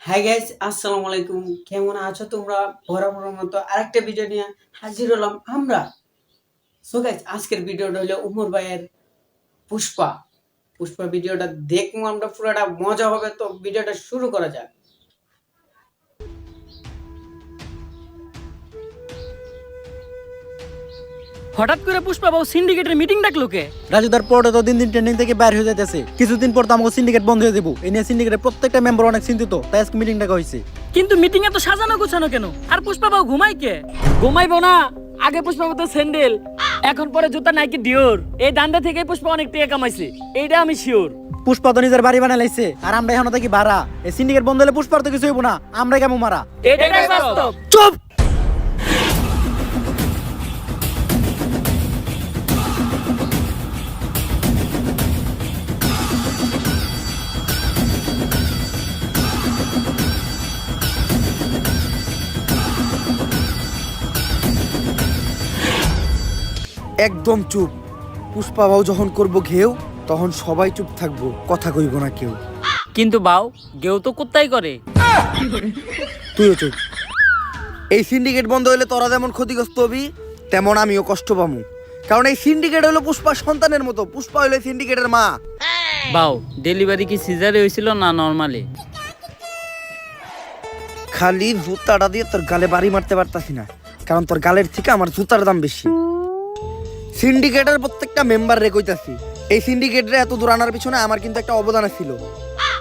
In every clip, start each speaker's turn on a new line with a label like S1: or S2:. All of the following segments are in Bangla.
S1: হাই গাইস, আসসালামু আলাইকুম। কেমন আছো তোমরা? বরাবরের মতো আরেকটা ভিডিও নিয়ে হাজির হলাম আমরা। সো গাইস, আজকের ভিডিওটা হলো উমর ভাইয়ের পুষ্পা পুষ্পা ভিডিওটা দেখবো আমরা, পুরোটা মজা হবে। তো ভিডিওটা শুরু করা যাক।
S2: হঠাৎ করে পুষ্পা বাবু সিন্ডিকেটের মিটিং ডাকলো কে?
S3: রাজুদার পরে তো দিন দিন ট্রেন্ডিং থেকে বাইর হয়ে যাইতেছে। কিছুদিন পর তো আমাকে সিন্ডিকেট বন্ধ হয়ে দেবো। এই নিয়ে সিন্ডিকেটের প্রত্যেকটা মেম্বার অনেক চিন্তিত, তাই আজকে মিটিং ডাকা হয়েছে।
S2: কিন্তু মিটিং এ তো সাজানো গোছানো কেন? আর পুষ্পা বাবু ঘুমাই কে? ঘুমাইবো না। আগে পুষ্পা বাবু তো স্যান্ডেল, এখন পরে জুতা নাইকি ডিওর। এই দান্দা থেকে পুষ্পা অনেক টাকা কামাইছে, এইটা আমি শিওর।
S3: পুষ্পা তো নিজের বাড়ি বানাই লাইছে, আর আমরা এখন থাকি ভাড়া। এই সিন্ডিকেট বন্ধ হলে পুষ্পার তো কিছু হইব না, আমরা কেমন মারা।
S2: এটাই বাস্তব।
S3: চুপ!
S4: একদম চুপ। পুষ্পা বাবু যখন করব ঘেউ, তখন সবাই চুপ থাকবো, কথা কইব না কেউ।
S2: কিন্তু বাউ গেও তো কুত্তাই করে।
S4: তুইও চুপ। এই সিন্ডিকেট বন্ধ হইলে তোরা যেমন ক্ষতিগ্রস্ত হবি, তেমন আমিও কষ্ট পামু। কারণ এই সিন্ডিকেট হলো পুষ্পা সন্তানের মতো, পুষ্পা হইলো সিন্ডিকেটের মা।
S2: বাউ ডেলিভারি কি সিজারে হয়েছিল না নরমালি?
S4: খালি জুতাটা দিয়ে তোর গালে বাড়ি মারতে পারতাছি না, কারণ তোর গালের থেকে আমার জুতার দাম বেশি। সিন্ডিকেটের প্রত্যেকটা মেম্বার রে কইতাছি, এই সিন্ডিকেটরে এত দূর আনার পিছনে আমার কিন্তু একটা অবদান ছিল।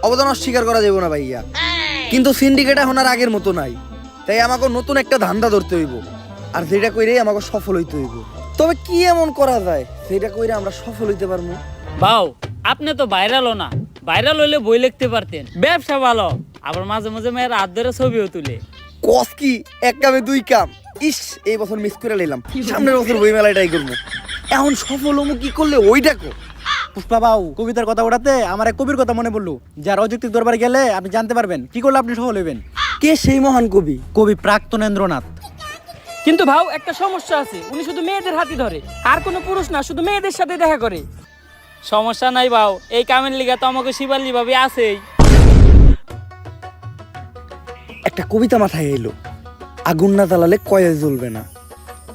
S4: অবদান অস্বীকার করা যাবে না ভাইয়া। কিন্তু সিন্ডিকেট এখন আর আগের মতো নাই, তাই আমাকে নতুন একটা ধান্দা ধরতে হইব। আর যেটা কইরে আমাকে সফল হইতে হইব। তবে কি এমন করা যায় যেটা কইরে আমরা সফল হইতে পারবো?
S2: বাউ আপনি তো ভাইরালও না, ভাইরাল হইলে বই লিখতে পারতেন। ব্যবসা ভালো, আবার মাঝে মাঝে মেয়ের হাত ধরে ছবিও তুলে।
S4: কস কি এক কামে দুই কাম। ইস, এই বছর মিস করে নিলাম, সামনের বছর বই মেলায় ট্রাই করবো। এখন সফল হবো কি করলে ওই দেখো।
S3: পুষ্পা বাবু কবিতার কথা ওঠাতে আমার এক কবির কথা মনে পড়লো, যার অযৌক্তিক দরবারে গেলে আপনি জানতে পারবেন কি করলে আপনি সফল হইবেন।
S4: কে সেই মহান কবি?
S3: কবি প্রাক্তনেন্দ্রনাথ।
S2: কিন্তু ভাও একটা সমস্যা আছে, উনি শুধু মেয়েদের হাতই ধরে, আর কোনো পুরুষ না, শুধু মেয়েদের সাথে দেখা করে। সমস্যা নাই ভাও, এই কামের লিগা তো আমাকে শিবালি ভাবি আছেই।
S4: একটা কবিতা মাথায় এলো, আগুন না জ্বালালে কয়েল জ্বলবে না,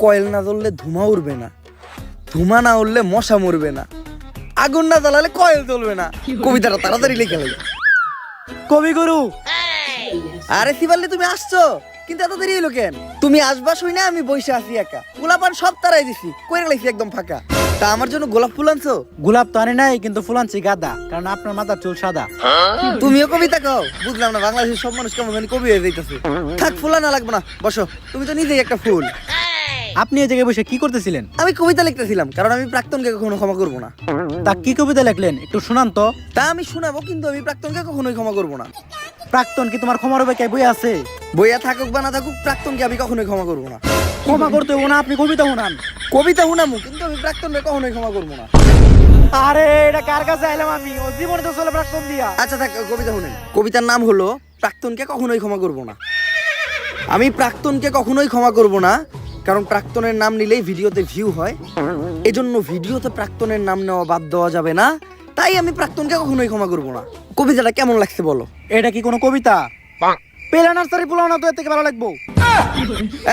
S4: কয়েল না জ্বললে ধুমা উড়বে না, ধুমা না উড়লে মশা মরবে না, আগুন না জ্বালালে কয়েল জ্বলবে না। কবিতাটা তাড়াতাড়ি লিখে লাগে।
S3: কবিগুরু,
S4: আরে শিবাল্লি তুমি আসছো, কিন্তু এত দেরি হলো কেন? তুমি আসবা শুই না আমি বসে আছি একা, গোলাপান সব তারাই দিছি, কইরা লাইছি একদম ফাঁকা। তা আমার জন্য গোলাপ ফুল আনছো?
S3: গোলাপ তো আনি নাই, কিন্তু ফুল আনছি গাঁদা, কারণ আপনার মাথার চুল সাদা।
S4: তুমিও কবিতা কও? বুঝলাম না, বাংলাদেশের সব মানুষ কেমন জানি কবি হয়ে যাইতেছে। থাক, ফুল আনা লাগবে না, বসো। তুমি তো নিজেই একটা ফুল।
S3: আপনি এই জায়গায় বসে কি করতেছিলেন?
S4: আমি কবিতা লিখতেছিলাম, কারণ আমি প্রাক্তনকে কখনো ক্ষমা করবো না।
S3: তা কি কবিতা লিখলেন একটু শোনান তো।
S4: তা আমি শোনাবো, কিন্তু আমি প্রাক্তনকে কখনোই ক্ষমা করবো না।
S3: প্রাক্তন কি তোমার ক্ষমার হবে? কে বই আছে?
S4: বইয়া থাকুক বা না থাকুক, প্রাক্তনকে আমি কখনোই ক্ষমা করবো না।
S3: ক্ষমা করতে হবো না, আপনি কবিতা শোনান।
S4: কবিতা শুনামু, কিন্তু আমি প্রাক্তনকে কখনোই ক্ষমা করবো না।
S3: আরে এটা কার কাছে আইলাম আমি? ও জীবনে তো চলে প্রাক্তন দিয়া।
S4: আচ্ছা থাক, কবিতা শুনেন। কবিতার নাম হলো প্রাক্তনকে কখনোই ক্ষমা করবো না। আমি প্রাক্তনকে কখনোই ক্ষমা করবো না, কারণ প্রাক্তনের নাম নিলেই ভিডিওতে ভিউ হয়। এজন্য ভিডিওতে প্রাক্তনের নাম নেওয়া বাদ দেওয়া যাবে না, তাই আমি প্রাক্তনকে কখনোই ক্ষমা করবো না। কবিতাটা কেমন লাগছে বলো?
S3: এটা কি কোনো কবিতা? পেলা নার্সারি পোলাও না তো এর থেকে ভালো লাগবো।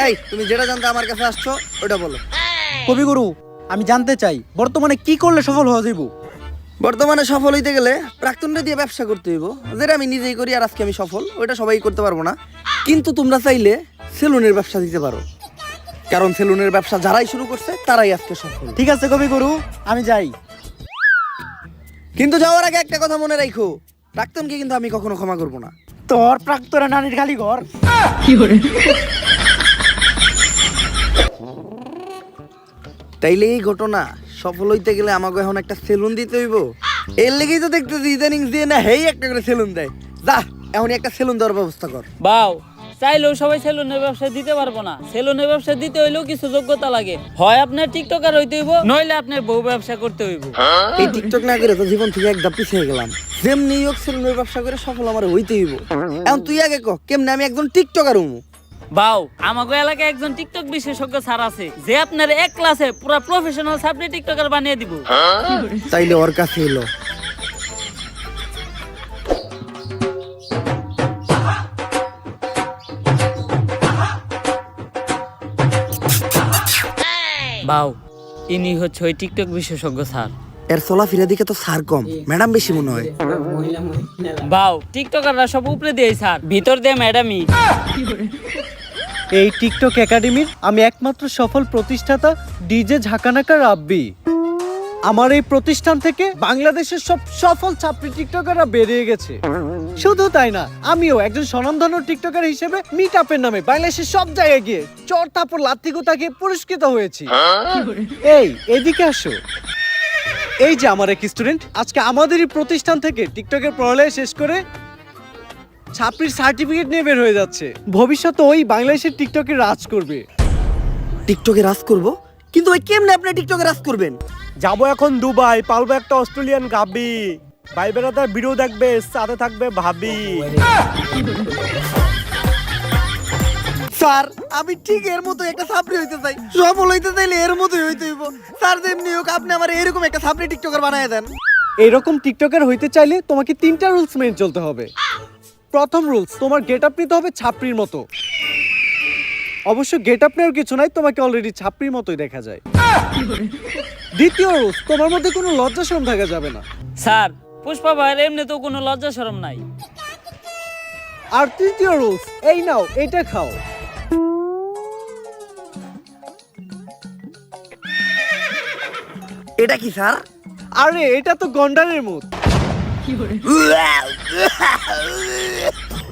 S4: এই, তুমি যেটা জানতে আমার কাছে আসছো ওটা বলো।
S3: কবিগুরু, আমি জানতে চাই বর্তমানে কি করলে সফল হওয়া যাইব?
S4: বর্তমানে সফল হইতে গেলে প্রাক্তনটা দিয়ে ব্যবসা করতে হইব, যেটা আমি নিজেই করি আর আজকে আমি সফল, ওইটা সবাই করতে পারবো না। কিন্তু তোমরা চাইলে সেলুনের ব্যবসা দিতে পারো, কারণ সেলুনের ব্যবসা যারাই শুরু করছে তারাই আজকে সফল।
S3: ঠিক আছে কবিগুরু, আমি যাই।
S4: কিন্তু যাওয়ার আগে একটা কথা মনে রাখো, প্রাক্তনকে কিন্তু আমি কখনো ক্ষমা করবো না।
S3: তোর প্রাক্তনের নানির খালি ঘর।
S4: তাইলে এই ঘটনা সফল হইতে গেলে আমাকে এখন একটা সেলুন দিতে হইব। এর লেগেই তো দেখতেছি ইদানিং দিয়ে না হেই একটা করে সেলুন দেয়। যা, এখনই একটা সেলুন দেওয়ার ব্যবস্থা কর।
S2: বাউ চাইলেও সবাই সেলুনের ব্যবসা দিতে পারবো না। সেলুনের ব্যবসা দিতে হইলেও কিছু যোগ্যতা লাগে। হয় আপনার টিকটকার হইতে হইব, নইলে আপনার বউ ব্যবসা করতে হইব।
S4: এই টিকটক না করে তো জীবন থেকে একদম পিছিয়ে গেলাম। যেমনি হোক সেলুনের ব্যবসা করে সফল আমার হইতে হইব। এখন তুই আগে কহ, কেমনে আমি একজন টিকটকার হমু?
S2: বাউ আমাগো এলাকায় একজন টিকটক বিশেষজ্ঞ স্যার আছে, যে আপনার এক ক্লাসে পুরো প্রফেশনাল সাবলি টিকটকার বানিয়ে দিব।
S4: তাইলে ওর কাছে এলো।
S2: বাউ, ইনি হচ্ছে ওই টিকটক বিশেষজ্ঞ স্যার।
S4: এর চলাফেরা দিকে তো স্যার কম, ম্যাডাম বেশি মনে হয়।
S1: মহিলা মহিলা
S2: বাউ, টিকটকাররা সব উপরে দিয়ে স্যার, ভিতর দিয়ে ম্যাডামই।
S3: এই টিকটক একাডেমির আমি একমাত্র সফল প্রতিষ্ঠাতা ডিজে ঝাঁকানাকা রাব্বি। আমার এই প্রতিষ্ঠান থেকে বাংলাদেশের সব সফল ছাত্রী টিকটকাররা বেরিয়ে গেছে। শুধু তাই না, আমিও একজন স্বনামধন্য টিকটকার হিসেবে মিট আপের নামে বাংলাদেশের সব জায়গায় গিয়ে চর থাপড় লাত্তি গুতাকে পুরস্কৃত হয়েছি। এই এদিকে আসো। এই যে আমার এক স্টুডেন্ট আজকে আমাদেরই প্রতিষ্ঠান থেকে টিকটকের পড়ালেখা শেষ করে ছাত্রীর সার্টিফিকেট নিয়ে বের হয়ে যাচ্ছে। ভবিষ্যতে ওই বাংলাদেশের টিকটকে রাজ করবে।
S4: টিকটকে রাজ করব, কিন্তু ওই কেমনে আপনি টিকটকে রাজ করবেন?
S5: যাবো এখন দুবাই, পালবো একটা অস্ট্রেলিয়ান গাবি, ভাই বেড়াতার ভিডিও দেখবে, সাথে থাকবে ভাবি।
S4: স্যার আমি ঠিক এর মতো একটা ছাত্রী হইতে চাই, সফল হইতে চাইলে এর মতোই হইতে হইব। স্যার যেমনি হোক আপনি আমার এরকম একটা ছাত্রী টিকটকার বানায় দেন।
S3: এইরকম টিকটকার হইতে চাইলে তোমাকে 3টা রুলস মেনে চলতে হবে। প্রথম রুলস, তোমার গেট আপ নিতে হবে ছাপড়ির মতো। অবশ্য গেট আপ নেওয়ার কিছু নাই, তোমাকে অলরেডি ছাপড়ির মতোই দেখা যায়। দ্বিতীয় রুলস, তোমার মধ্যে কোনো লজ্জা শরম থাকা যাবে না।
S2: স্যার, পুষ্পা ভাইয়ের এমনি তো কোনো লজ্জা শরম নাই।
S3: আর তৃতীয় রুলস, এই নাও এটা খাও।
S4: এটা কি স্যার?
S3: আরে এটা তো গন্ডারের মুখ।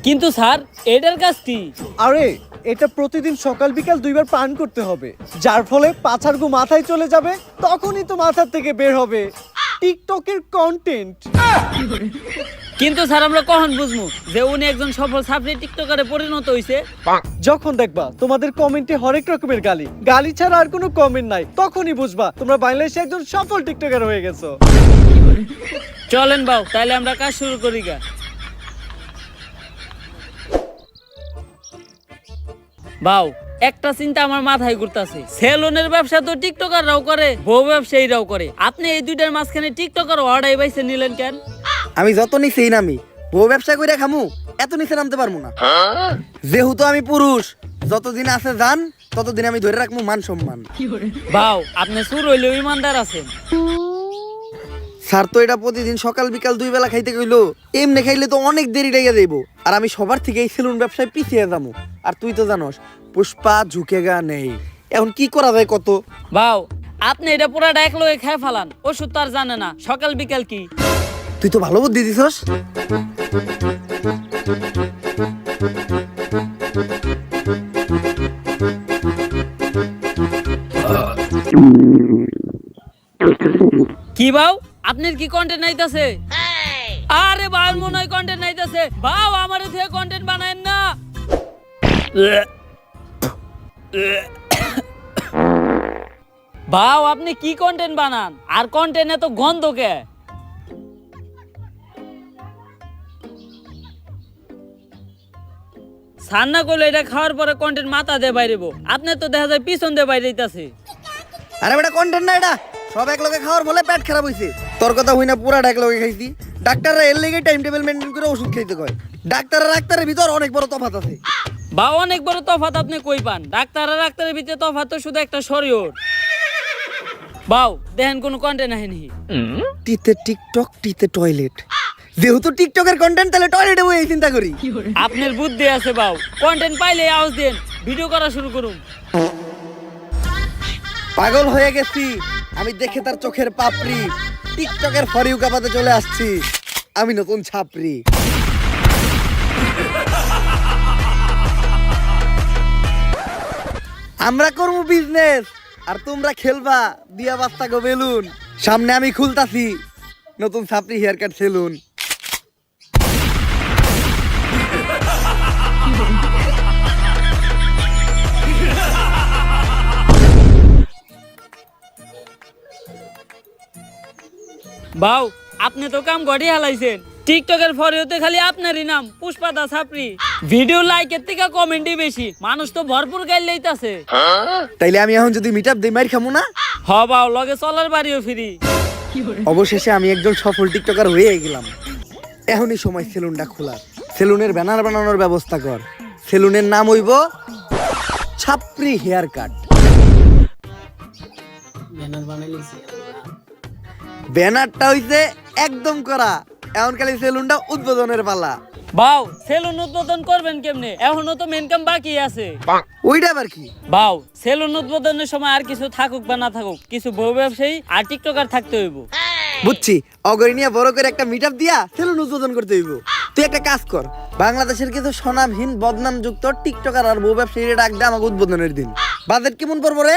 S2: কিন্তু স্যার, এটার কাজ কি?
S3: আরে এটা প্রতিদিন সকাল বিকাল 2বার পান করতে হবে, যার ফলে পাছার গু মাথায় চলে যাবে। তখনই তো মাথার থেকে বের হবে টিকটকের কন্টেন্ট।
S2: কিন্তু স্যার, আমরা কখন বুঝবো যে উনি একজন সফল ছাত্রী টিকটকারে পরিণত হইছে?
S3: যখন দেখবা তোমাদের কমেন্টে হরেক রকমের গালি গালি ছাড়া আর কোনো কমেন্ট নাই, তখনই বুঝবা তোমরা বাংলাদেশে একজন সফল টিকটকার হয়ে গেছো।
S2: চলেন বাউ, তাইলে আমরা কাজ শুরু করি গা। বাউ, একটা চিন্তা আমার মাথায় ঘুরতাছে। সেলুনের ব্যবসা তো টিকটকাররাও করে, বউ ব্যবসায়ীরাও করে। আপনি এই দুইটার মাঝখানে টিকটকার অর্ডার বাইছে নিলেন কেন?
S4: আমি যত নিচেই নামি, বউ ব্যবসা করে খামু, এত নিচে নামতে পারবো না। যেহেতু আমি পুরুষ, যতদিন আছে যান ততদিন আমি ধরে রাখবো মান সম্মান।
S2: বাউ, আপনি সুর হইলেও ইমানদার আছেন।
S4: স্যার তো এটা প্রতিদিন সকাল বিকাল 2 বেলা খাইতে কইলো, এমনি খাইলে তো অনেক দেরি লেগে যাইব। আর আমি সবার থেকে এই সেলুন ব্যবসায় পিছিয়ে যাবো। আর তুই তো জানোস পুষ্পা ঝুঁকেগা নেই। এখন কি করা যায় কত?
S2: বাউ, আপনি এটা পুরাটা এক লগে খায় ফালান, ওষুধ তো আর জানে না সকাল বিকাল কি।
S4: তুই তো ভালো বুদ্ধি দিছস।
S2: কি বাউ, আপনার কি কন্টেন্ট নাইতাছে? আরে বাউ, মনে হয় কন্টেন্ট নাইতাছে। বাউ, আমারে থেকে কন্টেন্ট বানায়েন না। বাউ, আপনি কি কন্টেন্ট বানান? আর কন্টেন্ট এত গন্ধ কে? সান্না করলে এটা খাওয়ার পরে কন্টেন্ট মাথা দিয়ে বাইরেব, আপনার তো দেখা যায় পিছন দিয়ে বাইরেইতাছে।
S4: আরে বেটা কন্টেন্ট না, এটা সব এক লগে খাওয়ার বলে পেট খারাপ হইছে। তোর কথা হই না, পুরাটা এক লগে খাইছি। ডাক্তাররা এর লেগে টাইম টেবিল মেইনটেইন করে ওষুধ খাইতে কয়। ডাক্তার আর ডাক্তারের ভিতর অনেক বড় তফাৎ আছে।
S2: বা অনেক বড় তফাৎ আপনি কই পান? ডাক্তার আর ডাক্তারের ভিতরে তফাৎ তো শুধু একটা শরীর। বাউ, দেখেন কোন কন্টেন্ট আহেনি।
S4: টিতে টিকটক, টিতে টয়লেট। যেহেতু টিকটকের কন্টেন্ট, তাহলে টয়লেটে বই চিন্তা করি।
S2: আপনার বুদ্ধি আছে বাউ, কন্টেন্ট পাইলে আওয়াজ দেন, ভিডিও করা শুরু করুন।
S4: পাগল হয়ে গেছি আমি দেখে তার চোখের পাপড়ি। টিকটকের ফর ইউ কাপাতে চলে আসছি আমি নতুন ছাপরি। আমরা করবো বিজনেস আর তোমরা খেলবা দিয়া বাস্তা গো বেলুন। সামনে আমি খুলতাছি নতুন ছাপরি হেয়ার কাট সেলুন।
S2: বাউ, আপনি তো কাম গড়িয়ে হালাইছেন। টিকটকের ফরিওতে খালি আপনারই নাম, পুষ্পা দা ছাপরি। ভিডিও লাইকের থেকে কমেন্টই বেশি, মানুষ তো ভরপুর গাইল লইতাছে।
S4: তাইলে আমি এখন যদি মিটআপ দেই মাইর খামু না?
S2: হ বাউ, লগে চলার বাড়িও ফ্রি।
S4: অবশেষে আমি একজন সফল টিকটকার হয়ে গেলাম। এখনই সময় সেলুনটা খোলার। সেলুনের ব্যানার বানানোর ব্যবস্থা কর। সেলুনের নাম হইব ছাপরি হেয়ার কাট।
S1: ব্যানার বানাই লিছি
S4: ব্যানারটা হইছে একদম করা, এখন খালি সেলুনটা উদ্বোধনের পালা।
S2: বাউ সেলুন উদ্বোধন করবেন কেমনে? এখনো তো মেন কাম বাকি আছে।
S4: ওইটা আবার কি?
S2: বাউ সেলুন উদ্বোধনের সময় আর কিছু থাকুক বা না থাকুক, কিছু বউ ব্যবসায়ী আর টিকটকার থাকতে হইব।
S4: বুঝছি, অগরি নিয়ে বড় করে একটা মিট আপ দিয়া সেলুন উদ্বোধন করতে হইব। তুই একটা কাজ কর, বাংলাদেশের কিছু স্বনামহীন বদনামযুক্ত টিকটকার আর বউ ব্যবসায়ীরা ডাক দে আমাকে উদ্বোধনের দিন। বাজেট কেমন পড়বো রে?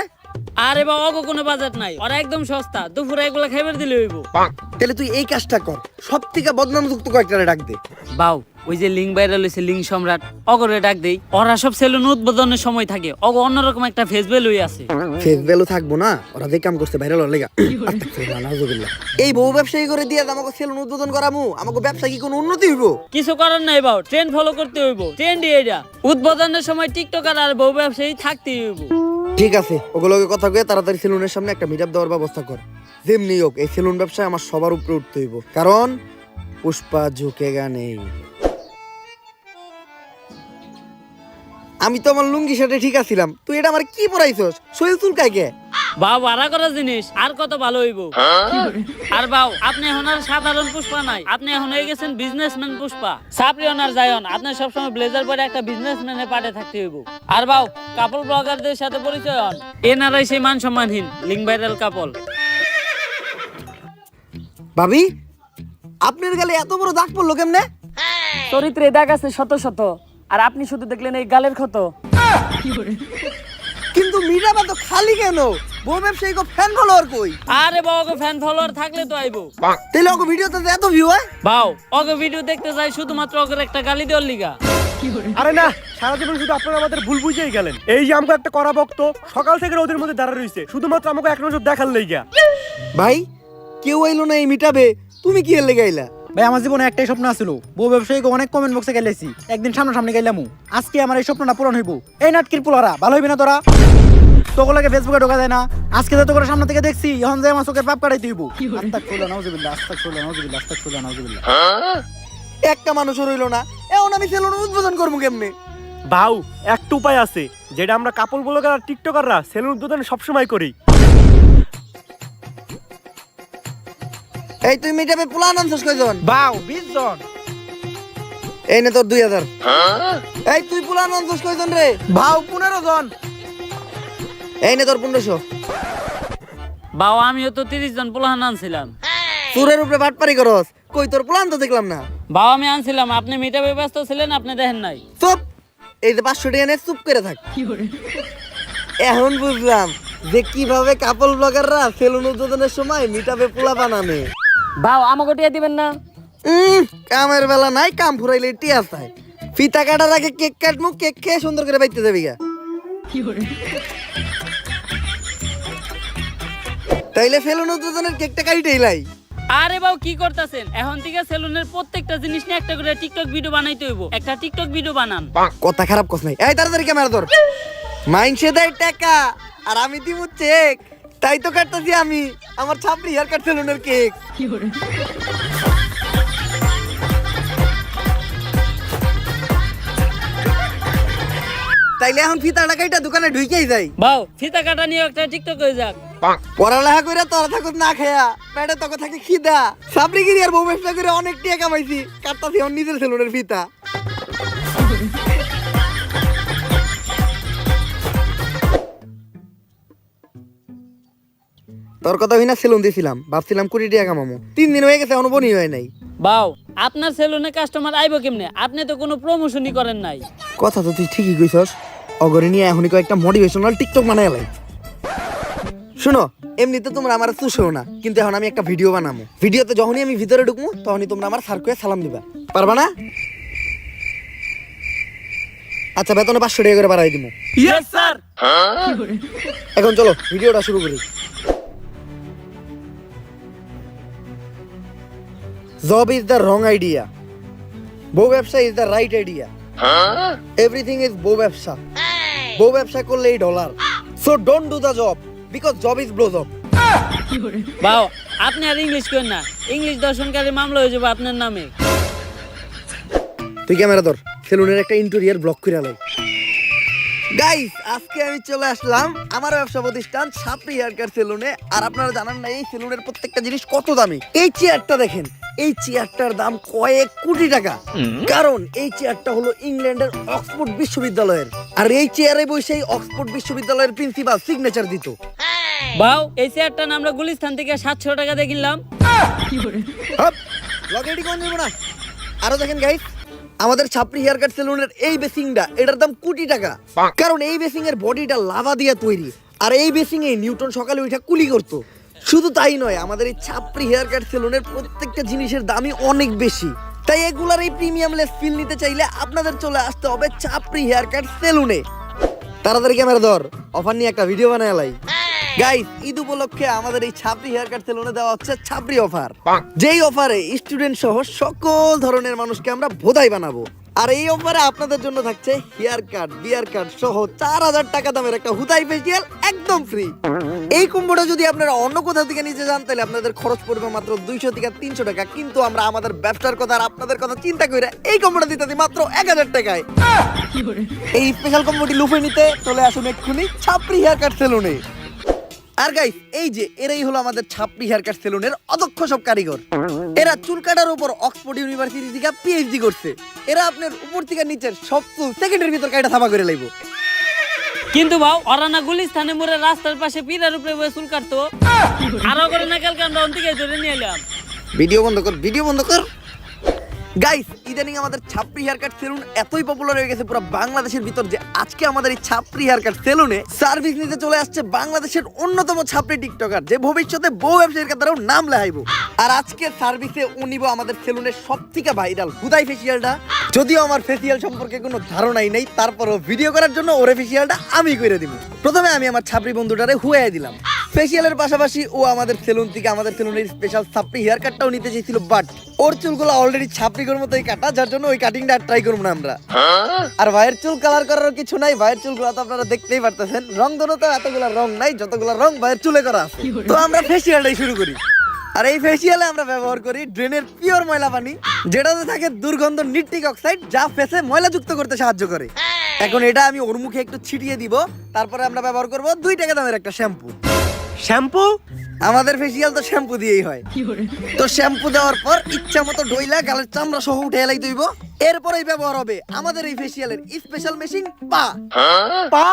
S2: আরে বাবা অগো কোনো বাজেট নাই, ওরা একদম সস্তা, দুপুরে এগুলা খাইবার দিলে হইব।
S4: তাহলে তুই এই কাজটা কর, সব থেকে বদনামযুক্ত কয়েকটা ডাক দে।
S2: বাউ ওই যে লিঙ্ক ভাইরাল হইছে লিঙ্ক সম্রাট, অগরে ডাক দেই। ওরা সব সেলুন উদ্বোধনের সময় থাকে, অগো অন্যরকম একটা ফেস ভ্যালু আছে।
S4: ফেস ভ্যালু থাকবো না, ওরা যে কাম করতে ভাইরাল হলে এই বউ ব্যবসায়ী করে দিয়ে আমাকে সেলুন উদ্বোধন করামু, আমাকে ব্যবসা কি কোনো উন্নতি হইব?
S2: কিছু করার নাই বাউ, ট্রেন্ড ফলো করতে হইব। ট্রেন্ড এইটা, উদ্বোধনের সময় টিকটকার আর বউ ব্যবসায়ী থাকতেই হইব।
S4: ঠিক আছে, ওগুলোকে কথা কয়ে তাড়াতাড়ি সেলুনের সামনে একটা মিট আপ দেওয়ার ব্যবস্থা কর। যেমনি হোক এই সেলুন ব্যবসায় আমার সবার উপরে উঠতে হইব, কারণ পুষ্পা ঝুঁকেগা নেই। আমি তো আমার লুঙ্গি শার্টে ঠিক আছিলাম, তুই এটা আমার কি পরাইছস? শরীর চুলকায় কে?
S2: বাউ ভাড়া করা জিনিস আর কত ভালো হইব। আর বাউ আপনি এখন আর সাধারণ পুষ্পা নাই, আপনি এখন হয়ে গেছেন বিজনেসম্যান পুষ্পা। সাপরিয়ন আর জায়ন, আপনি সবসময় ব্লেজার পরে একটা বিজনেসম্যানের পাটে থাকতে হইব। আর বাউ কাপল ব্লগারদের সাথে পরিচয় হন, এনারাই সেই মান সম্মানহীন লিঙ্ক ভাইরাল কাপল।
S4: ভাবি, আপনার গালে এত বড় দাগ পড়লো কেমনে?
S2: চরিত্রে দাগ আছে শত শত, আর আপনি শুধু দেখলেন এই গালের ক্ষত।
S4: কিন্তু মিট আপ তো খালি কেন? বউ ব্যবসায়ী কো ফ্যান ফলোয়ার কই?
S2: আরে বাউ ফ্যান ফলোয়ার থাকলে তো আইবো।
S4: তাহলে ওকে ভিডিওতে এত ভিউ হয়?
S2: বাউ ওকে ভিডিও দেখতে যাই শুধুমাত্র ওকে একটা গালি দেওয়ার লিগা।
S5: আরে না, সারা জীবন শুধু আপনারা আমাদের ভুল বুঝেই গেলেন। এই যে আমাকে একটা করা ভক্ত সকাল থেকে ওদের মধ্যে দাঁড়া রইছে শুধুমাত্র আমাকে এক নজর দেখার লাইগা।
S4: ভাই কেউ আইলো না এই মিটাবে, তুমি কি এর লেগে আইলা?
S6: ভাই আমার জীবনে একটাই স্বপ্ন ছিল, বউ ব্যবসায়ীকে অনেক কমেন্ট বক্সে গেলেছি, একদিন সামনাসামনি গেলামু। আজকে আমার এই স্বপ্নটা পূরণ হইব। এই নাটকির পোলারা ভালো হইবি না তোরা? তোগুলোকে ফেসবুকে ঢোকা যায় না, আজকে তো তোকে সামনে থেকে দেখছি, এখন যে আমার চোখের পাপ কাটাই দিব। আস্তাগফিরুল্লাহ, নাউজুবিল্লাহ, আস্তাগফিরুল্লাহ, নাউজুবিল্লাহ, আস্তাগফিরুল্লাহ, নাউজুবিল্লাহ।
S4: একটা মানুষও রইলো না, এখন আমি সেলুন উদ্বোধন করবো কেমনে?
S5: ভাউ একটা উপায় আছে, যেটা আমরা কাপল ব্লগার আর টিকটকাররা সেলুন উদ্বোধন সবসময় করি।
S4: এই তুই মিটাবে প্ল্যান আনছস কয়জন?
S6: বাউ 20 জন।
S4: এই নে তোর 2000। এই তুই প্ল্যান আনছস কয়জন রে?
S6: ভাউ 15 জন।
S4: এই নে তোর 1500।
S2: বাউ আমিও তো 30 জন পোলাহান আনছিলাম।
S4: সুরের উপরে বাটপারি করস, কই তোর প্ল্যান তো দেখলাম না।
S2: বাউ আমি আনছিলাম, আপনি মিটাবে ব্যস্ত ছিলেন, আপনি দেখেন নাই।
S4: চুপ, এই যে 500 টাকা নে, চুপ করে থাক। এখন বুঝলাম যে কিভাবে কাপল ব্লগাররা সেলুন উদ্বোধনের সময় মিটাবে পোলা বানানে।
S2: বাউ আমাকে টিয়া দিবেন না?
S4: কামের বেলা নাই, কাম ফুরাইলে টিয়া চাই। ফিতা কাটার আগে কেক কাটমু, কেক খেয়ে সুন্দর করে বাইতে যাবি গা। তাইলে সেলুন উদ্বোধনের কেকটা কাইটেই লাই।
S2: আরে বাউ কি করতেছেন? এখন থেকে সেলুনের প্রত্যেকটা জিনিস নিয়ে একটা করে টিকটক ভিডিও বানাইতে হইব। একটা টিকটক ভিডিও বানান।
S4: কথা খারাপ কস নাই। এই তাড়াতাড়ি ক্যামেরা ধর। মাইনসে দেয় টাকা আর আমি দিমু চেক, তাই তো কাটতাছি আমি আমার ছাপড়ি হেয়ার কাট সেলুনের কেক। তাইলে এখন ফিতাটা কাইটা দোকানে ঢুকেই যাই।
S2: বাউ ফিতা কাটা নিয়ে একটা টিকটক হয়ে যাক।
S4: পড়ালেখা করে তোরা থাকুত না খেয়া, পেটে তোকে থাকে খিদা। সাবরিগিরি আর বউ ব্যবসা করে অনেক টাকা কামাইছি, কাটতাছি আমার নিজের সেলুনের ফিতা। তোর কথা হই না, সেলুন দিছিলাম, ভাবছিলাম 20 টাকা কামামো। 3 দিন হয়ে গেছে, এখনো বনি হয় নাই।
S2: বাউ আপনার সেলুনে কাস্টমার আইবো কেমনে? আপনি তো কোনো প্রমোশনই করেন নাই।
S4: কথা তো তুই ঠিকই কইছস, অগরে নিয়ে এখনই কয়েকটা মোটিভেশনাল টিকটক বানাই লাই। শুনো, এমনিতে তোমরা আমার চুষো না, কিন্তু এখন আমি একটা ভিডিও বানাবো। ভিডিওতে যখনই আমি ভিতরে ঢুকবো তখনই তোমরা আমার সার্কুয়ে সালাম দিবা, পারবা না? আচ্ছা, বেতনে 500 টাকা করে বাড়াই দিব।
S2: Yes sir.
S4: এখন চলো ভিডিওটা শুরু করি। Job is the wrong idea. বউ ব্যবসা is the right idea. Everything is বউ ব্যবসা। বউ ব্যবসা করলেই dollar. So don't do the job because job is blow job.
S2: বাউ আপনি আর ইংলিশ করেন না, ইংলিশ দর্শনকারী মামলা হয়ে যাবে আপনার নামে।
S4: তুই ক্যামেরা ধর, সেলুনের একটা ইন্টেরিয়র ব্লক করে লাই। গাইস আজকে আমি চলে আসলাম আমার ব্যবসা প্রতিষ্ঠান সাপড়ি হেয়ার কাট সেলুনে। আর আপনারা জানেন না এই সেলুনের প্রত্যেকটা জিনিস কত দামি। এই চেয়ারটা দেখেন, এই চেয়ারটার দাম কয়েক কোটি টাকা, কারণ এই চেয়ারটা হলো ইংল্যান্ডের অক্সফোর্ড বিশ্ববিদ্যালয়ের। আর এই চেয়ারে বসে অক্সফোর্ড বিশ্ববিদ্যালয়ের প্রিন্সিপাল সিগনেচার দিত।
S2: বাউ, এই চেয়ারটা না আমরা গুলিস্তান থেকে 700 টাকা দিয়ে কিনলাম।
S4: হপ, লগেডি কোন দিব না। আরো দেখেন গাইস, আমাদের ছাপড়ি হেয়ার কাট সেলুনের এই বেসিংটা এটার দাম কোটি টাকা, কারণ এই বেসিং এর বডিটা লাভা দিয়ে তৈরি। আর এই বেসিং এ নিউটন সকালে উঠে কুলি করতো। শুধু তাই নয়, আমাদের এই ছাপড়ি হেয়ার কাট সেলুনের প্রত্যেকটা জিনিসের দামই অনেক বেশি। তাই এগুলার এই প্রিমিয়াম লেস ফিল নিতে চাইলে আপনাদের চলে আসতে হবে ছাপড়ি হেয়ার কাট সেলুনে। তাড়াতাড়ি ক্যামেরা ধর, অফার নিয়ে একটা ভিডিও বানায় লাই। গাইস, ঈদ উপলক্ষে আমাদের এই ছাপড়ি হেয়ার কাট সেলুনে দেওয়া হচ্ছে ছাপড়ি অফার, যেই অফারে স্টুডেন্ট সহ সকল ধরনের মানুষকে আমরা ভোদাই বানাবো। আর এই অফারে আপনাদের জন্য থাকছে হেয়ার কাট, বিয়ার কাট সহ 4000 টাকা দামের একটা হুদাই ফেসিয়াল একদম ফ্রি। এই কম্বোটা যদি আপনারা অন্য কোথাও থেকে নিতে যান তাহলে আপনাদের খরচ পড়বে মাত্র 200 থেকে 300 টাকা, কিন্তু আমরা আমাদের ব্যবসার কথা আর আপনাদের কথা চিন্তা করে এই কম্বোটা দিতেছি মাত্র 1000 টাকায়। এই স্পেশাল কম্বোটি লুফে নিতে চলে আসুন এক্ষুনি ছাপড়ি হেয়ার কাট সেলুনে। আর গাইস, এই যে এরাই হলো আমাদের ছাপড়ি হেয়ার কাট সেলুনের অদক্ষ সব কারিগর। এরা চুল কাটার উপর অক্সফোর্ড ইউনিভার্সিটি থেকে পিএইচডি করছে। এরা আপনার উপর থেকে নিচের সব চুল সেকেন্ডের ভিতর কাটা থাপা করে লাইব।
S2: কিন্তু বাউ, ওরা না গুলিস্তানে মোড়ে রাস্তার পাশে পিরার উপরে বসে চুল কাটতো। আরো করে না কালকে আমরা অন্তিকে ধরে নিয়ে এলাম।
S4: ভিডিও বন্ধ কর, ভিডিও বন্ধ কর। গাইস, ইদানিং আমাদের ছাপড়ি হেয়ার কাট সেলুন এতই পপুলার হয়ে গেছে পুরো বাংলাদেশের ভিতর যে আজকে আমাদের এই ছাপড়ি হেয়ার কাট সেলুনে সার্ভিস নিতে চলে আসছে বাংলাদেশের অন্যতম ছাপড়ি টিকটকার, যে ভবিষ্যতে বহু ব্যবসায়ীর কাতারেও নাম লেখাইবো। আর আজকে সার্ভিসে ও নিব আমাদের সেলুনের সবথেকে ভাইরাল হুদাই ফেসিয়ালটা। যদিও আমার ফেসিয়াল সম্পর্কে কোনো ধারণাই নেই, তারপরও ভিডিও করার জন্য ওরে ফেসিয়ালটা আমি করে দিব। প্রথমে আমি আমার ছাপড়ি বন্ধুটারে হুয়াই দিলাম। ফেসিয়ালের পাশাপাশি ও আমাদের সেলুন থেকে আমাদের সেলুনের স্পেশাল ছাপড়ি হেয়ার কাটটাও নিতে চেয়েছিল, বাট ওর চুলগুলো অলরেডি ছাপড়ির মতোই কাটা, যার জন্য ওই কাটিংটা আর ট্রাই করবো না আমরা। আর ভাইয়ের চুল কালার করার কিছু নাই, ভাইয়ের চুলগুলো তো আপনারা দেখতেই পারতেছেন। রং ধরো তো এতগুলো রং নাই, যতগুলো রং ভাইয়ের চুলে করা আছে। তো আমরা ফেসিয়ালটাই শুরু করি। আর এই ফেসিয়ালে আমরা ব্যবহার করি ড্রেনের পিওর ময়লা পানি, যেটাতে থাকে দুর্গন্ধ নিট্রিক অক্সাইড, যা ফেসে ময়লা যুক্ত করতে সাহায্য করে। এখন এটা আমি ওর মুখে একটু ছিটিয়ে দিব, তারপরে আমরা ব্যবহার করব 2 টাকা দামের একটা শ্যাম্পু।
S5: শ্যাম্পু?
S4: আমাদের ফেসিয়াল তো শ্যাম্পু দিয়েই হয়। তো শ্যাম্পু দেওয়ার পর ইচ্ছা মতো ডইলা গালের চামড়া সহ উঠে এলাই দইব। এরপরেই ব্যবহার হবে আমাদের এই ফেসিয়ালের স্পেশাল মেশিন পা।
S5: পা?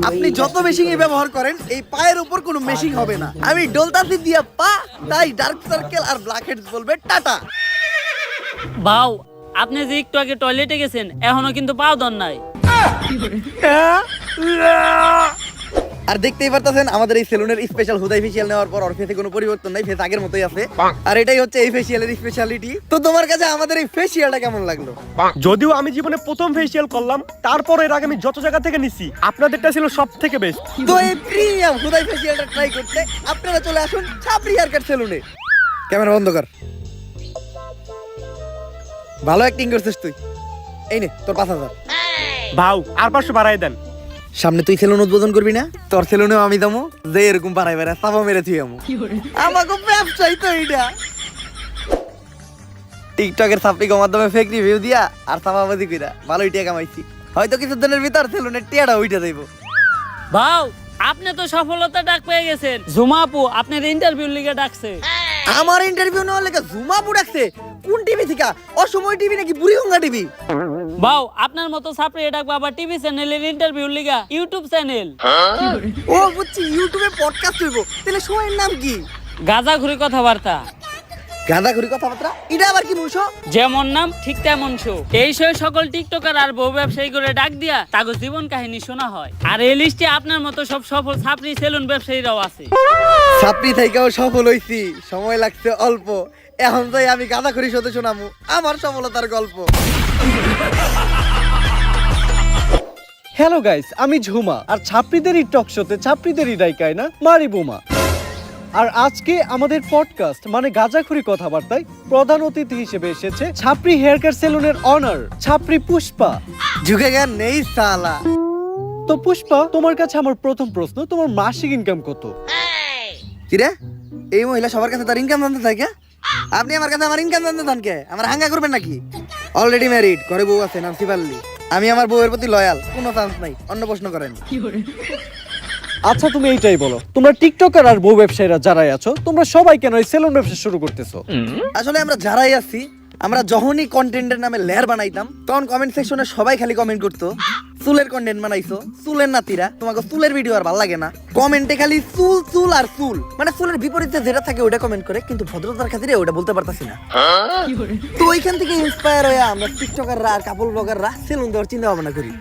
S4: আপনি যত মেশিন ব্যবহার করেন এই পায়ের উপর কোনো মেশিন হবে না। আমি ডলতাছি দিয়া পা, তাই ডার্ক সার্কেল আর ব্ল্যাক হেডস বলবে টাটা।
S2: বাউ, আপনি যে একটু আগে টয়লেটে গেছেন এখনো কিন্তু পাও দন নাই।
S4: আর দেখতেই পারতেছেন আমাদের এই সেলুনের স্পেশাল হুদাই ফেসিয়াল নেওয়ার পর ওর ফেসে কোনো পরিবর্তন নাই, ফেস আগের মতোই আছে। আর এটাই হচ্ছে এই ফেসিয়ালের স্পেশালিটি। তো তোমার কাছে আমাদের এই ফেসিয়ালটা কেমন লাগলো?
S5: যদিও আমি জীবনে প্রথম ফেসিয়াল করলাম, তারপর এর আগে আমি যত জায়গা থেকে নিছি আপনাদেরটা ছিল সব থেকে বেস্ট।
S4: তো এই প্রিমিয়াম হুদাই ফেসিয়ালটা ট্রাই করতে আপনারা চলে আসুন ছাপড়ি হেয়ার কাট সেলুনে। ক্যামেরা বন্ধ কর। ভালো অ্যাক্টিং করছিস তুই। এই নে তোর 5000।
S5: ভাও, আর 500 বাড়াই দেন।
S4: সামনে তুই সেলুন উদ্বোধন করবি না? তোর সেলুনেও আমি দামো যে এরকম পাড়াই বেড়া চাপা মেরে তুই আমু। আমাকে ব্যবসায়ী তো এইটা। টিকটকের সাপড়ির মাধ্যমে ফেক রিভিউ দিয়া আর চাপাবাজি কইরা ভালোই টাকা কামাইছি। হয়তো কিছু দিনের ভিতর সেলুনের টিয়াটা উইটা যাইব।
S2: বাউ, আপনি তো সফলতা ডাক পেয়ে গেছেন। ঝুমা আপু আপনার ইন্টারভিউ লিগে ডাকছে।
S4: আমার ইন্টারভিউ নেওয়ার লেগে ঝুমাপু ডাকছে? কোন টিভি থেকে? অসময় টিভি নাকি বুড়িগঙ্গা টিভি?
S2: বাউ, আপনার মতো সাপ্রিয়ে ডাকবো আবার টিভি চ্যানেলের ইন্টারভিউ লিগা ইউটিউব চ্যানেল।
S4: ও বুঝছি, ইউটিউবে পডকাস্ট হইব। তাহলে শোয়ের নাম কি?
S2: গাঁজাখুরি কথাবার্তা।
S4: গাঁদাখুরি কথাবার্তা? এটা আবার কি মুশো?
S2: যেমন নাম ঠিক তেমন শো। এই শো সকল টিকটকার আর বউ ব্যবসায়ী করে ডাক দিয়া তাগো জীবন কাহিনী শোনা হয়। আর এই লিস্টে আপনার মতো সব সফল ছাপড়ি সেলুন ব্যবসায়ীরাও আছে।
S4: ছাপড়ি থেকেও সফল হইছি, সময় লাগছে অল্প। এখন যাই আমি গাঁদাখুরি সাথে শোনামু আমার সফলতার গল্প।
S3: হ্যালো গাইস, আমি ঝুমা, আর ছাপড়িদেরই টক শোতে ছাপড়িদেরই ডাইকায় না মারি বোমা। আর আজকে আমাদের পডকাস্ট মানে গাঁজাখুরি কথাবার্তায় প্রধান অতিথি হিসেবে এসেছে ছাপড়ি হেয়ার কাট সেলুনের অনার ছাপড়ি পুষ্পা।
S4: ঝুঁকে গেন নেই সালা।
S3: তো পুষ্পা, তোমার কাছে আমার প্রথম প্রশ্ন, তোমার মাসিক ইনকাম কত?
S4: কিরে, এই মহিলা সবার কাছে তার ইনকাম জানতে চাই কে? আপনি আমার কাছে আমার ইনকাম জানতে চান কে? আমার হাঙ্গা করবেন নাকি? অলরেডি ম্যারিড, ঘরে বউ আছে, নাম শিবাল্লি। আমি আমার বউয়ের প্রতি লয়াল, কোনো চান্স নাই। অন্য প্রশ্ন করেন।
S3: আচ্ছা তুমি এইটাই বলো, তোমরা টিকটকার আর বউ ব্যবসায়ীরা যারাই আছো, তোমরা সবাই কেন এই সেলুন ব্যবসা শুরু করতেছো?
S4: আসলে আমরা যারাই আছি, আমরা যখনই কন্টেন্টের নামে লেয়ার বানাইতাম, তখন কমেন্ট সেকশনে সবাই খালি কমেন্ট করতো, চুলের কন্টেন্ট বানাইছো, চুলের নাতিরা, তোমাকে চুলের ভিডিও আর ভালো লাগে না। কমেন্টে খালি চুল চুল আর চুল, মানে চুলের বিপরীতে যেটা থাকে ওটা কমেন্ট করে, কিন্তু ভদ্রতার খাতিরে ওটা বলতে পারতাছি না। তো ওইখান থেকে ইন্সপায়ার হয়ে আমরা টিকটকাররা আর কাপল ব্লগাররা সেলুন দেওয়ার চিন্তা ভাবনা করি।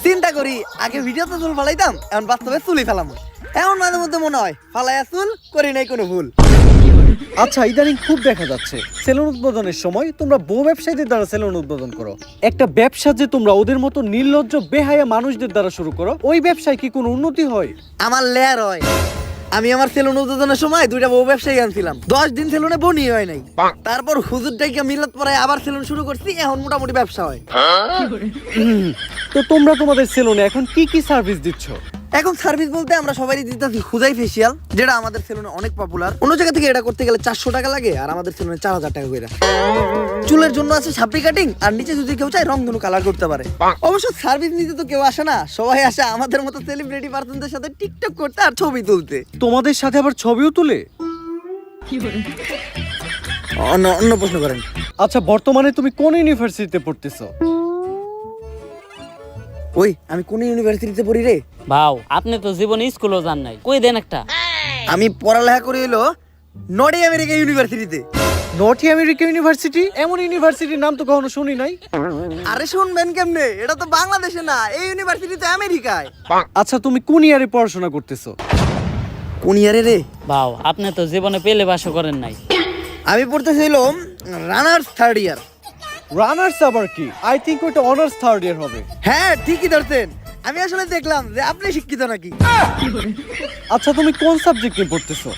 S4: চিন্তা করি আগে ভিডিওতে চুল ফালাইতাম, এখন বাস্তবে চুলই ফেলাম। এমন মাঝে মধ্যে মনে হয় ফালাইয়া চুল করি নাই কোনো ভুল।
S3: আচ্ছা ইদানিং খুব দেখা যাচ্ছে সেলুন উদ্বোধনের সময় তোমরা বউ ব্যবসায়ীদের দ্বারা সেলুন উদ্বোধন করো। একটা ব্যবসা যে তোমরা ওদের মতো নির্লজ্জ বেহায়া মানুষদের দ্বারা শুরু করো, ওই ব্যবসায় কি কোনো উন্নতি হয়?
S4: আমার লেয়ার হয়। আমি আমার সেলুন উদ্বোধনের সময় 2টা বউ ব্যবসায়ী আনছিলাম, 10 দিন সেলুনে বনি হয় নাই। তারপর হুজুর ডাইকা মিলাত পড়ায় আবার সেলুন শুরু করছি, এখন মোটামুটি ব্যবসা হয়।
S3: তো তোমরা তোমাদের সেলুনে এখন কি কি সার্ভিস দিচ্ছ?
S4: এখন সার্ভিস বলতে আমরা সবাই দিতেছি খুদাই ফেসিয়াল, যেটা আমাদের সেলুনে অনেক পপুলার। অন্য জায়গা থেকে এটা করতে গেলে 400 টাকা লাগে, আর আমাদের সেলুনে 4000 টাকা করে। চুলের জন্য আছে সাপড়ি কাটিং, আর নিচে যদি কেউ চায় রংধনু কালার করতে পারে। অবশ্য সার্ভিস নিতে তো কেউ আসে না, সবাই আসে আমাদের মতো সেলিব্রিটি পার্সনদের সাথে টিকটক করতে আর ছবি তুলতে।
S3: তোমাদের সাথে আবার ছবিও তুলে?
S4: অন্য প্রশ্ন করেন।
S3: আচ্ছা বর্তমানে তুমি কোন ইউনিভার্সিটিতে পড়তেছো?
S4: ওই আমি কোন ইউনিভার্সিটিতে পড়ি রে?
S2: ভাও আপনি তো জীবনে স্কুলও যান নাই, কই দেন একটা।
S4: আমি পড়ালেখা করি হলো নর্থ আমেরিকা ইউনিভার্সিটিতে।
S3: North America university? এমন ইউনিভার্সিটির নাম তো কখনো শুনি নাই।
S4: আরে শুনবেন কেমনে, এটা তো বাংলাদেশে না, এই ইউনিভার্সিটি তো আমেরিকায়।
S3: আচ্ছা তুমি কোন ইয়ারে পড়াশোনা করতেছো?
S4: কোন ইয়ারে রে?
S2: ভাও আপনি তো জীবনে পেলে বাসও করেন নাই।
S4: আমি পড়তেছিলাম রানার্স 3rd ইয়ার।
S3: রানার্স আবার কি? আই থিংক ওটা অনার্স 3rd ইয়ার হবে।
S4: হ্যাঁ ঠিকই ধরছেন, আমি আসলে দেখলাম যে আপনি শিক্ষিত নাকি।
S3: আচ্ছা তুমি কোন সাবজেক্ট নিয়ে পড়তেছো?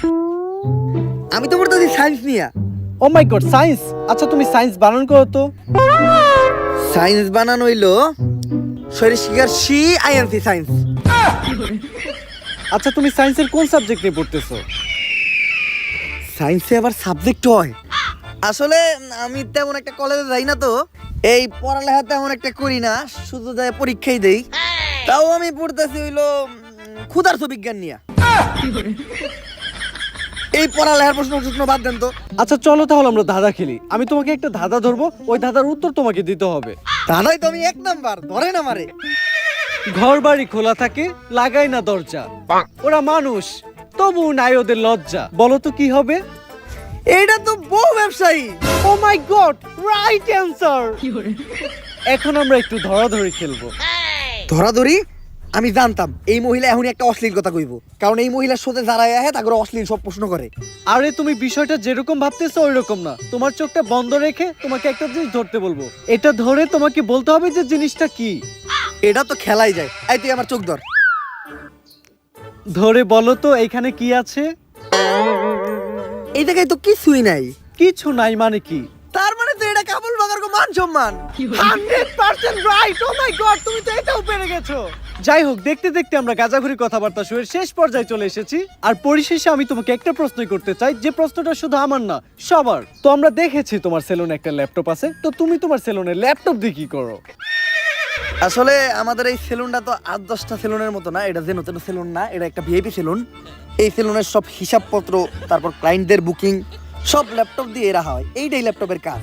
S4: আমি তো পড়তেছি সায়েন্স নিয়ে।
S3: ও মাই গড, সায়েন্স! আচ্ছা তুমি সায়েন্স বানান করো তো।
S4: সায়েন্স বানানো হইলো শরীর শিকার সি আইএনসি সায়েন্স।
S3: আচ্ছা তুমি সায়েন্সের কোন সাবজেক্ট নিয়ে পড়তেছো?
S4: সায়েন্সে আবার সাবজেক্ট হয়? আসলে আমি তেমন একটা কলেজে যাই না, তো এই পড়ালেখা তেমন একটা করি না, শুধু যাই পরীক্ষাই দেই। তাও আমি পড়তেছি হইলো ক্ষুধার্ত বিজ্ঞান নিয়ে। এই পড়ালেখার প্রশ্ন বাদ দেন তো।
S3: আচ্ছা চলো তাহলে আমরা ধাঁধা খেলি। আমি তোমাকে একটা ধাঁধা ধরবো, ওই ধাঁধার উত্তর তোমাকে দিতে হবে।
S4: দাদাই তো আমি 1 নাম্বার, ধরেন আমারে।
S3: ঘর বাড়ি খোলা থাকে, লাগাই না দরজা, ওরা মানুষ তবু নাই ওদের লজ্জা, বলো তো কি হবে?
S4: এইটা তো বউ ব্যবসায়ী।
S3: ও মাই গড, রাইট অ্যানসার। এখন আমরা একটু ধরাধরি খেলবো।
S4: ধরাধরি? আমি জানতাম এই মহিলা এখনই একটা অশ্লীল কথা কইব, কারণ এই মহিলার সাথে যারা আহে তাকে অশ্লীল সব প্রশ্ন করে।
S3: আরে তুমি বিষয়টা যেরকম ভাবতেছো ওই রকম না। তোমার চোখটা বন্ধ রেখে তোমাকে একটা জিনিস ধরতে বলবো, এটা ধরে তোমাকে বলতে হবে যে জিনিসটা কি।
S4: এটা তো খেলাই যায়। এই তুই আমার চোখ ধর।
S3: ধরে বলো তো এখানে কি আছে?
S4: এই জায়গায় তো কিছুই নাই।
S3: কিছু নাই মানে কি?
S4: তার মানে তো এটা কাবুল বাগার কো মান সম্মান।
S3: 100% রাইট। ও মাই গড, তুমি তো এটাও পেরে গেছো। যাই হোক, দেখতে দেখতে আমরা গাজাঘুরি কথাবার্তা শুরুর শেষ পর্যায়ে চলে এসেছি। আর পরিশেষে আমি তোমাকে একটা প্রশ্নই করতে চাই, যে প্রশ্নটা শুধু আমার না সবার। তো আমরা দেখেছি তোমার সেলুনে একটা ল্যাপটপ আছে, তো তুমি তোমার সেলুনে ল্যাপটপ দিয়ে কি করো?
S4: আসলে আমাদের এই সেলুনটা তো 8-10টা সেলুনের মতো না, এটা যে নতুন সেলুন না, এটা একটা ভিআইপি সেলুন। এই সেলুনের সব হিসাবপত্র, তারপর ক্লায়েন্টদের বুকিং সব ল্যাপটপ দিয়ে রাখা হয়। এইটাই ল্যাপটপের কাজ।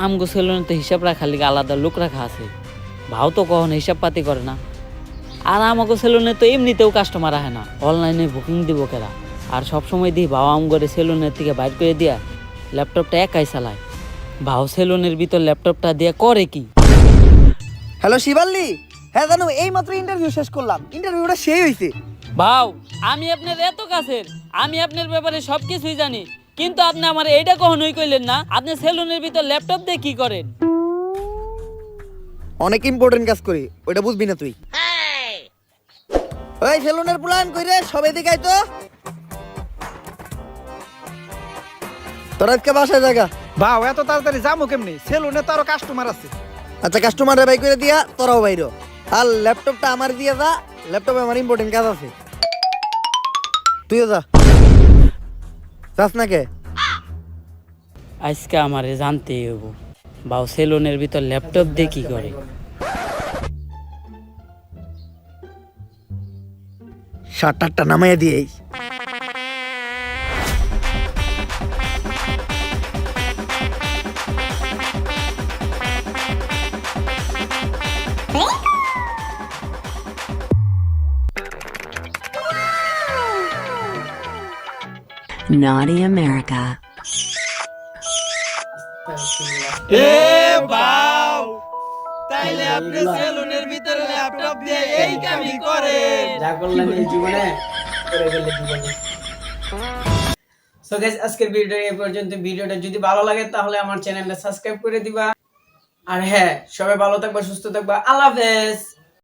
S2: আমগো সেলুনে তো হিসাব রাখার লিগে আলাদা লোক রাখা আছে, ভাও তো কখনো হিসাব পাতি করে না। আর আমাগো সেলুনে তো এমনিতেও কাস্টমার আহে না, অনলাইনে বুকিং দিব কেরা। আর সবসময় দিই ভাও আমগরে সেলুনের থেকে বাইর করে দিয়া ল্যাপটপটা একাই চালায়। ভাও সেলুনের ভিতর ল্যাপটপটা দিয়ে করে কি?
S4: হ্যালো শিবাল্লি, হ্যাঁ জানো এই মাত্র ইন্টারভিউ শেষ করলাম, ইন্টারভিউটা সেই হইছে।
S2: ভাও আমি আপনার এত কাছের, আমি আপনার ব্যাপারে সবকিছুই জানি, কিন্তু আপনি আমার এইটা কখনোই কইলেন না আপনি সেলুনের ভিতর ল্যাপটপ দিয়ে কি করেন।
S4: অনেক ইম্পর্টেন্ট কাজ করি, ওইটা বুঝবি না তুই। ওই সেলুনের প্ল্যান কইরে সবাই দিকে আইতো। তোরা আজকে বাসায় জায়গা।
S6: ভাও এত তাড়াতাড়ি যাবো কেমনি? সেলুনে তো আরো কাস্টমার আছে।
S4: আচ্ছা কাস্টমারে বাই করে দিয়া তোরাও বাইরো। আর ল্যাপটপটা আমার দিয়ে যা, ল্যাপটপে আমার ইম্পর্টেন্ট কাজ আছে। তুইও যা। যাস না কে?
S2: আজকে আমারে জানতেই হইব বাউ সেলুনের ভিতর ল্যাপটপ দিয়ে কি করে?
S4: শাটারটা নামাইয়া দিয়েই
S7: Naughty America.
S3: তাইলে আপনি সেলুনের ভিতরে ল্যাপটপ দিয়ে এই কামই করেন।
S1: যা করলেন এই জীবনে করে ফেললে জীবনে। সো গাইস আজকের ভিডিও এই পর্যন্ত। ভিডিওটা যদি ভালো লাগে তাহলে আমার চ্যানেলটা সাবস্ক্রাইব করে দিবা। আর হ্যাঁ, সবাই ভালো থাকবা, সুস্থ থাকবা। আল্লাহ হাফেজ।